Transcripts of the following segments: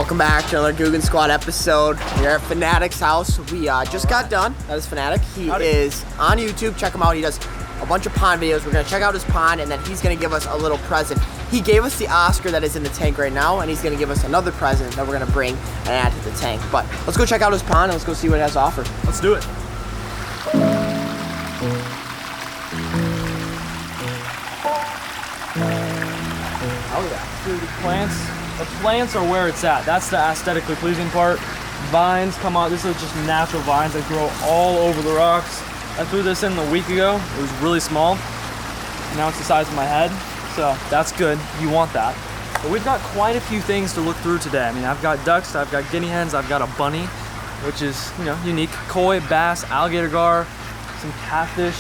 Welcome back to another Googan Squad episode. We're at Finatic's house. We just got done. That is Finatic. He is on YouTube. Check him out. He does a bunch of pond videos. We're going to check out his pond, and then he's going to give us a little present. He gave us the Oscar that is in the tank right now, and he's going to give us another present that we're going to bring and add to the tank. But let's go check out his pond, and let's go see what it has to offer. Let's do it. Oh, yeah. Dude, the plants are where it's at. That's the aesthetically pleasing part. Vines come out. This is just natural vines that grow all over the rocks. I threw this in a week ago. It was really small. Now it's the size of my head. So that's good. You want that. But we've got quite a few things to look through today. I mean, I've got ducks, I've got guinea hens, I've got a bunny, which is, you know, unique. Koi, bass, alligator gar, some catfish.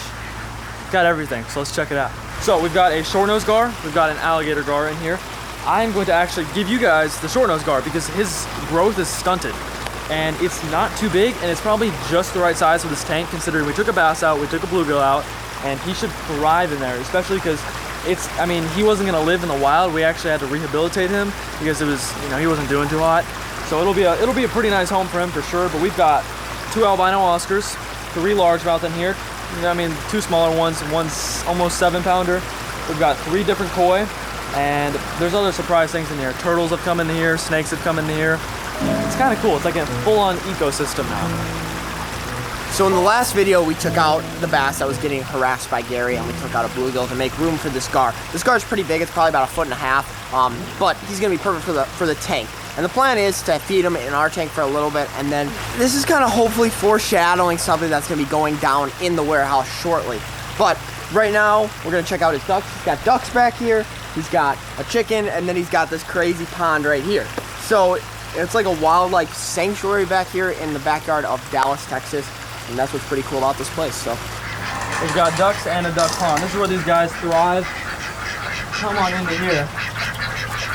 Got everything. So let's check it out. So we've got a short-nosed gar, we've got an alligator gar in here. I'm going to actually give you guys the short-nosed gar because his growth is stunted and it's not too big, and it's probably just the right size for this tank considering we took a bass out, we took a bluegill out, and he should thrive in there, especially because I mean, he wasn't gonna live in the wild. We actually had to rehabilitate him because it was, you know, he wasn't doing too hot. So it'll be a pretty nice home for him for sure. But we've got 2 albino Oscars, 3 largemouth in here. I mean, 2 smaller ones, one's almost 7-pounder. We've got 3 different koi, and there's other surprise things in here. Turtles have come in here, snakes have come in here. It's kind of cool. It's like a full-on ecosystem now. So in the last video, we took out the bass that was getting harassed by Gary, and we took out a bluegill to make room for this gar. This gar is pretty big. It's probably about 1.5 feet, but he's gonna be perfect for the tank. And the plan is to feed him in our tank for a little bit, and then this is kind of hopefully foreshadowing something that's gonna be going down in the warehouse shortly. But right now, we're gonna check out his ducks. He's got ducks back here. He's got a chicken, and then he's got this crazy pond right here. So it's like a wildlife sanctuary back here in the backyard of Dallas, Texas. And that's what's pretty cool about this place. So we've got ducks and a duck pond. This is where these guys thrive. Come on into here.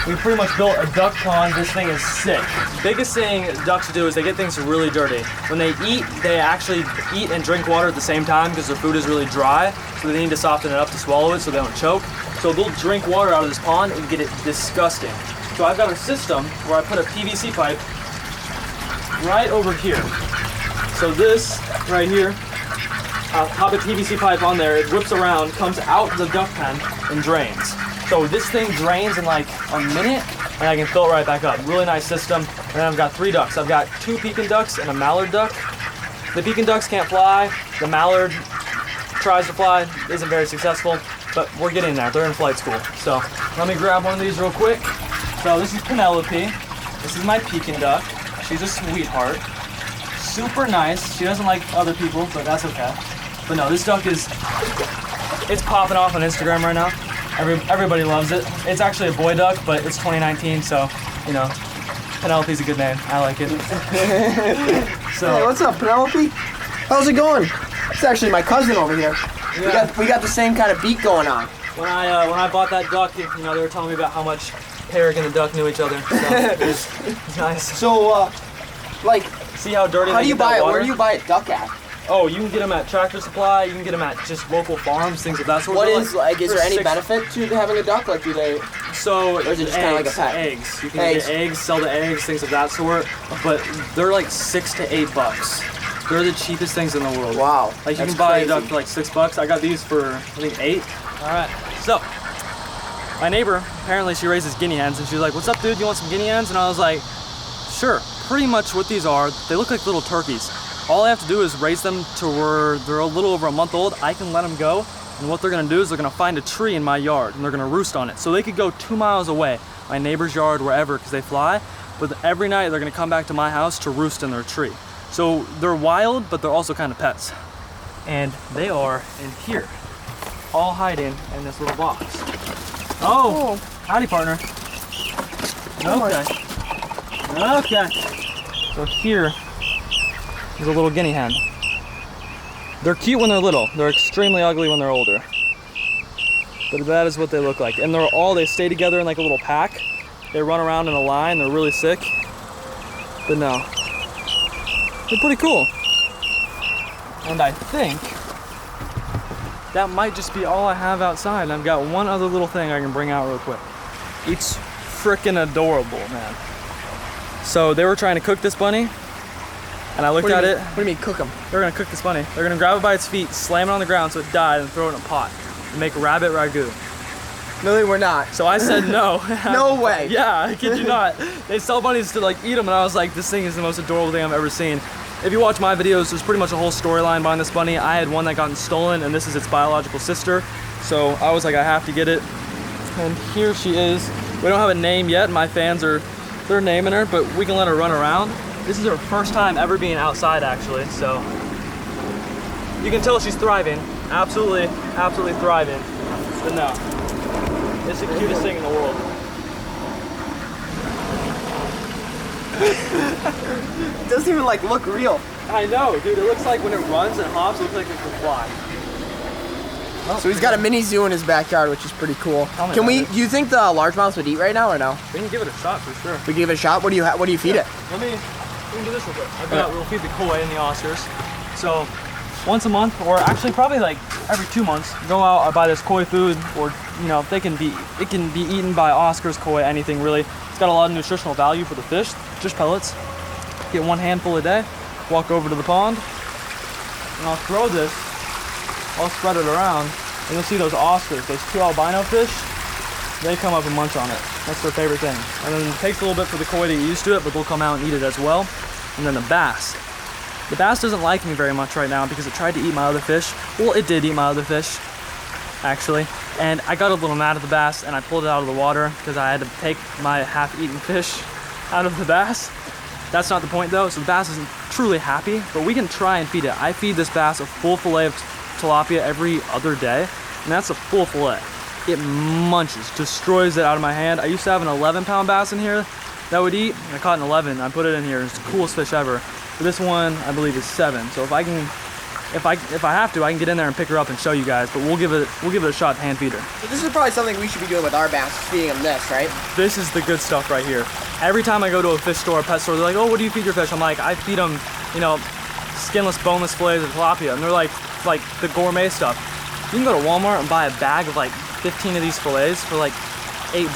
We pretty much built a duck pond. This thing is sick. The biggest thing ducks do is they get things really dirty. When they eat, they actually eat and drink water at the same time because their food is really dry. So they need to soften it up to swallow it so they don't choke. So they'll drink water out of this pond and get it disgusting. So I've got a system where I put a PVC pipe right over here. So this right here, I'll pop a PVC pipe on there, it whips around, comes out the duck pen, and drains. So this thing drains in like a minute, and I can fill it right back up. Really nice system. And then I've got 3 ducks. I've got 2 Pekin ducks and a mallard duck. The Pekin ducks can't fly. The mallard tries to fly, isn't very successful, but we're getting there. They're in flight school. So let me grab one of these real quick. So this is Penelope. This is my Pekin duck. She's a sweetheart. Super nice. She doesn't like other people, but that's okay. But no, this duck it's popping off on Instagram right now. Everybody loves it. It's actually a boy duck, but it's 2019, so, you know, Penelope's a good name. I like it. So, hey, what's up, Penelope? How's it going? It's actually my cousin over here. Yeah. We got the same kind of beak going on. When I bought that duck, you know, they were telling me about how much Eric and the duck knew each other. So it's nice. So, like, see how dirty how do you buy it? Where do you buy a duck at? Oh, you can get them at Tractor Supply. You can get them at just local farms, things of that sort. What is like? Is there any benefit to having a duck? Like, do they? So, or is it just kind of like a pet? Eggs. You can get eggs, sell the eggs, things of that sort. But they're like $6 to $8. They're the cheapest things in the world. Wow. Like you can buy a duck for like $6. I got these for I think 8. All right. So, my neighbor apparently she raises guinea hens, and she's like, "What's up, dude? You want some guinea hens?" And I was like, "Sure." Pretty much what these are, they look like little turkeys. All I have to do is raise them to where they're a little over a month old. I can let them go, and what they're gonna do is they're gonna find a tree in my yard, and they're gonna roost on it. So they could go 2 miles away, my neighbor's yard, wherever, because they fly, but every night they're gonna come back to my house to roost in their tree. So they're wild, but they're also kind of pets. And they are in here, all hiding in this little box. Oh, howdy, partner. Okay. Okay. So here is a little guinea hen. They're cute when they're little. They're extremely ugly when they're older. But that is what they look like. And they stay together in like a little pack. They run around in a line. They're really sick. But no. They're pretty cool. And I think that might just be all I have outside. And I've got one other little thing I can bring out real quick. It's freaking adorable, man. So they were trying to cook this bunny, and I looked at it. What do you mean cook them? They're gonna cook this bunny. They're gonna grab it by its feet, slam it on the ground so it died, and throw it in a pot and make rabbit ragu. No, they were not. So I said no. No way. Yeah, I kid you not. They sell bunnies to like eat them, and I was like, this thing is the most adorable thing I've ever seen. If you watch my videos, there's pretty much a whole storyline behind this bunny. I had one that got stolen, and this is its biological sister. So I was like, I have to get it. And here she is. We don't have a name yet. My fans they're naming her, but we can let her run around. This is her first time ever being outside, actually. So you can tell she's thriving. Absolutely, absolutely thriving. But no, it's the cutest thing in the world. It doesn't even like look real. I know, dude. It looks like when it runs and hops, it looks like it can fly. Oh, So he's got a mini zoo in his backyard, which is pretty cool. Tell me Can about we? it. Do you think the largemouths would eat right now or no? We can give it a shot for sure. We give it a shot. What do you feed it? We can do this real quick. We'll feed the koi and the Oscars. So once a month, or actually probably like every 2 months, go out, I buy this koi food, or you know, it can be eaten by Oscars, koi, anything really. It's got a lot of nutritional value for the fish. Just pellets. Get 1 handful a day. Walk over to the pond, and I'll throw this. I'll spread it around, and you'll see those Oscars, those 2 albino fish. They come up and munch on it. That's their favorite thing. And then it takes a little bit for the koi to get used to it, but they'll come out and eat it as well. And then the bass. The bass doesn't like me very much right now because it tried to eat my other fish. Well, it did eat my other fish, actually. And I got a little mad at the bass, and I pulled it out of the water because I had to take my half-eaten fish out of the bass. That's not the point though, so the bass isn't truly happy, but we can try and feed it. I feed this bass a full fillet of tilapia every other day, and that's a full fillet. It munches, destroys it out of my hand. I used to have an 11-pound bass in here that would eat. I caught an 11, I put it in here. It's the coolest fish ever. But this one, I believe, is 7. So if I have to, I can get in there and pick her up and show you guys. But we'll give it a shot to hand feed her. So this is probably something we should be doing with our bass, feeding them this, right? This is the good stuff right here. Every time I go to a fish store, a pet store, they're like, "Oh, what do you feed your fish?" I'm like, "I feed them, you know, skinless, boneless fillets of tilapia," and they're like the gourmet stuff. You can go to Walmart and buy a bag of like 15 of these fillets for like $8,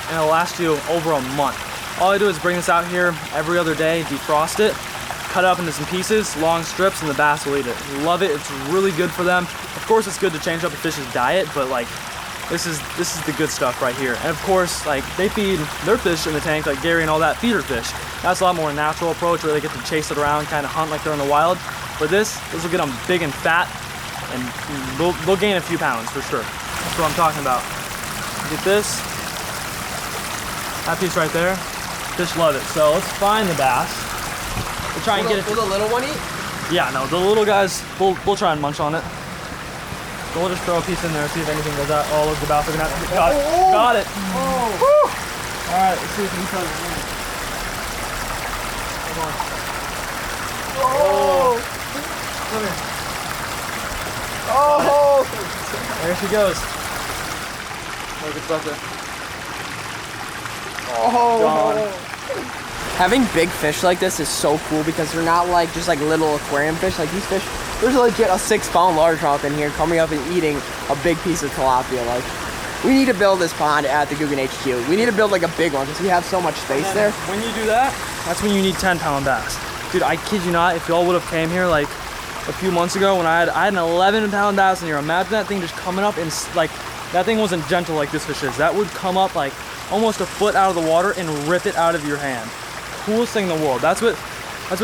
and it'll last you over a month. All I do is bring this out here every other day, defrost it, cut it up into some pieces, long strips, and the bass will eat it. Love it. It's really good for them. Of course, it's good to change up a fish's diet, but like this is the good stuff right here. And of course, like they feed their fish in the tank, like Gary and all that feeder fish. That's a lot more natural approach where they get to chase it around, kind of hunt like they're in the wild. But this will get them big and fat, and they'll gain a few pounds for sure. That's what I'm talking about. Get this, that piece right there. Fish love it. So let's find the bass. We'll try and get it. Will the little one eat? Yeah, no, the little guys, we'll try and munch on it. So we'll just throw a piece in there, see if anything goes out. Oh, look, the bass looking at it. Got it. Oh. Got it. Oh. Woo. All right, let's see if we can tell you. Come on. Oh. Come here. Oh. There she goes. Look, it's about to. Oh. Gone. Having big fish like this is so cool because they're not like just like little aquarium fish. Like these fish, there's legit a 6-pound largemouth in here coming up and eating a big piece of tilapia. Like, we need to build this pond at the Googan HQ. We need to build like a big one because we have so much space there. When you do that, that's when you need 10-pound bass. Dude, I kid you not, if y'all would have came here like a few months ago when I had an 11-pound bass in here, imagine that thing just coming up and like, that thing wasn't gentle like this fish is. That would come up like almost a foot out of the water and rip it out of your hand. Coolest thing in the world. That's what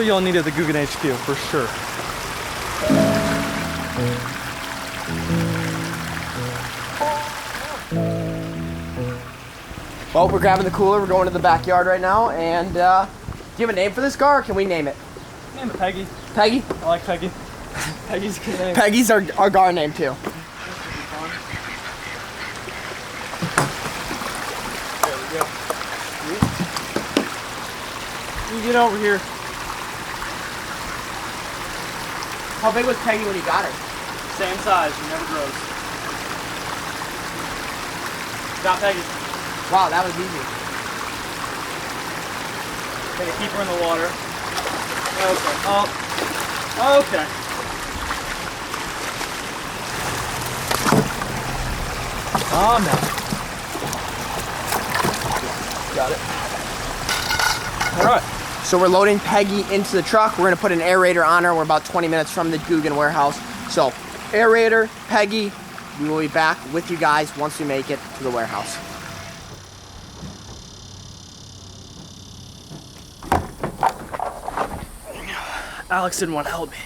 y'all need at the Googan HQ for sure. Well, we're grabbing the cooler. We're going to the backyard right now. And do you have a name for this gar, or can we name it? Name it Peggy. Peggy? I like Peggy. Peggy's a good name. Peggy's our gar name too. There we go. You get over here. How big was Peggy when you got her? Same size, she never grows. Got Peggy. Wow, that was easy. Gonna keep her in the water. Okay. Oh. Okay. Oh no. Got it. All right. So we're loading Peggy into the truck. We're gonna put an aerator on her. We're about 20 minutes from the Googan warehouse. So aerator, Peggy, we will be back with you guys once we make it to the warehouse. Alex didn't want to help me.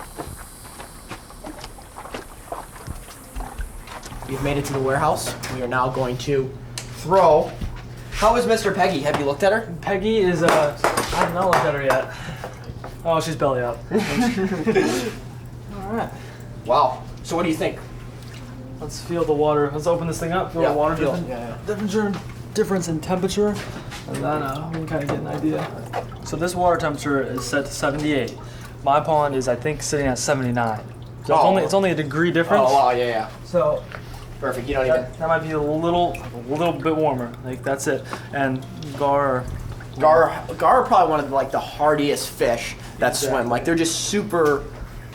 We've made it to the warehouse. We are now going to throw. How is Mr. Peggy? Have you looked at her? Peggy is, I have not looked at her yet. Oh, she's belly up. All right. Wow. So what do you think? Let's feel the water. Let's open this thing up. Feel the water difference in temperature, and then we can kind of get an idea. So this water temperature is set to 78. My pond is, I think, sitting at 79. So it's only a degree difference. Oh wow, yeah. So perfect. You don't even. That might be a little bit warmer. Like that's it. And gar are probably one of the hardiest fish that swim. Like they're just super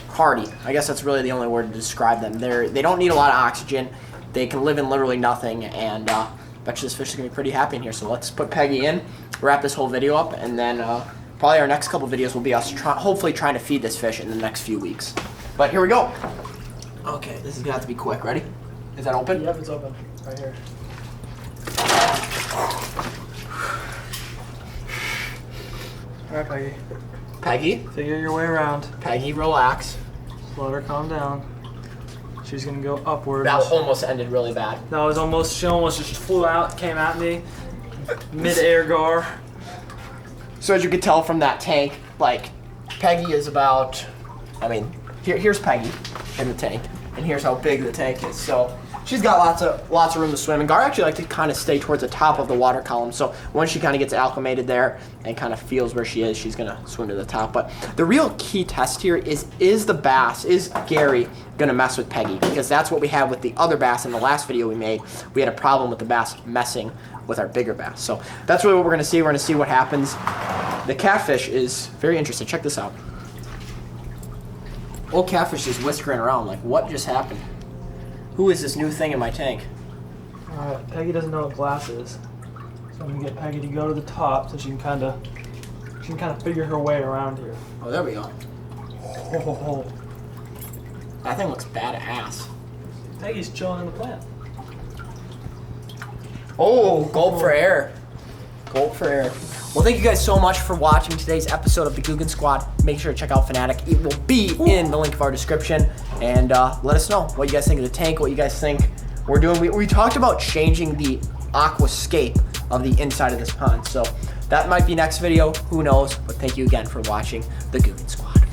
hardy. I guess that's really the only word to describe them. They don't need a lot of oxygen. They can live in literally nothing, and I bet you this fish is gonna be pretty happy in here. So let's put Peggy in, wrap this whole video up, and then probably our next couple videos will be us hopefully trying to feed this fish in the next few weeks. But here we go. Okay, this is gonna have to be quick. Ready? Is that open? Yep, it's open. Right here. All right, Peggy. Peggy? Figure your way around. Peggy, relax. Let her calm down. She's gonna go upward. That almost ended really bad. That was almost, she almost just flew out, came at me. Mid-air gar. So as you can tell from that tank, like, Peggy is about, I mean, here's Peggy in the tank, and here's how big the tank is. So she's got lots of room to swim. And Gar actually like to kind of stay towards the top of the water column. So once she kind of gets acclimated there and kind of feels where she is, she's gonna swim to the top. But the real key test here is Gary gonna mess with Peggy? Because that's what we had with the other bass in the last video we made. We had a problem with the bass messing with our bigger bass. So that's really what we're gonna see. We're gonna see what happens. The catfish is very interesting. Check this out. Old catfish is whiskering around like, what just happened? Who is this new thing in my tank? Alright, Peggy doesn't know what glass is. So I'm gonna get Peggy to go to the top so she can kind of figure her way around here. Oh, there we go. Oh. That thing looks badass. Peggy's chilling in the plant. Oh, gulp for air. Gulp for air. Well, thank you guys so much for watching today's episode of the Googan Squad. Make sure to check out Finatic. It will be in the link of our description. And let us know what you guys think of the tank, what you guys think we're doing. We talked about changing the aquascape of the inside of this pond. So that might be next video. Who knows? But thank you again for watching the Googan Squad.